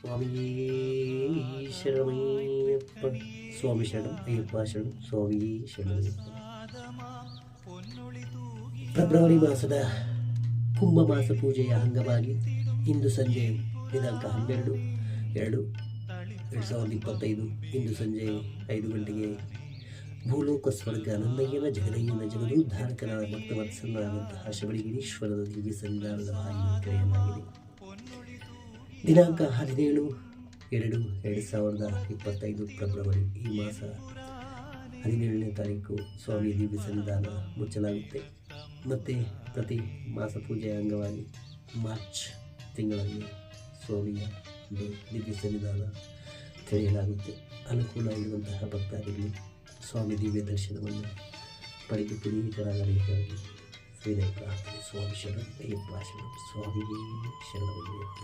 ಸ್ವಾಮಿಯೇ ಶರಣಮಯ್ಯಪ್ಪ. ಸ್ವಾಮಿ ಶರಣಂ ಅಯ್ಯಪ್ಪ ಶರಣಂ. ಸ್ವಾಮಿಯೇ ಶರಣಮಯ್ಯಪ್ಪ. ಫೆಬ್ರವರಿ ಮಾಸದ ಕುಂಭ ಮಾಸ ಪೂಜೆಯ ಅಂಗವಾಗಿ ಇಂದು ಸಂಜೆ ದಿನಾಂಕ 12/2/2025 ಇಂದು ಸಂಜೆ 5 ಗಂಟೆಗೆ ಭೂಲೋಕ ಸ್ವರ್ಗ ನಂದಯ್ಯನ ಜಗದಯ್ಯನ ಜಗದೋದ್ಧಾರಕನಾದ ಭಕ್ತವತ್ಸಲನಾದಂತಹ ಶಬರಿಗಿರೀಶ್ವರನ ದಿವ್ಯ ಸನ್ನಿಧಾನದ ಬಾಗಿಲು ತೆರೆಯಲಾಗಿದೆ. ದಿನಾಂಕ 17/2/2025 ಫೆಬ್ರವರಿ ಈ ಮಾಸ 17ನೇ ತಾರೀಕು ಸ್ವಾಮಿ ದಿವ್ಯ ಸನ್ನಿಧಾನ ಮುಚ್ಚಲಾಗುತ್ತೆ. ಮತ್ತು ಪ್ರತಿ ಮಾಸ ಪೂಜೆಯ ಅಂಗವಾಗಿ ಮಾರ್ಚ್ ತಿಂಗಳಲ್ಲಿ ಸ್ವಾಮಿಯ ಒಂದು ದಿವ್ಯ ಸನ್ನಿಧಾನ ತೆರೆಯಲಾಗುತ್ತೆ. ಅನುಕೂಲ ಇರುವಂತಹ ಭಕ್ತಾದಿಗಳು ಸ್ವಾಮಿ ದಿವ್ಯ ದರ್ಶನವನ್ನು ಪಡೆದು ಪುನೀತರಾಗಬೇಕಾಗಿ ವಿನಯ ಪ್ರಾರ್ಥನೆ. ಸ್ವಾಮಿ ಶರಣ ಅಯ್ಯಪ್ಪ ಶರಣ. ಸ್ವಾಮಿಯೇ ಶರಣಮಯ್ಯಪ್ಪ.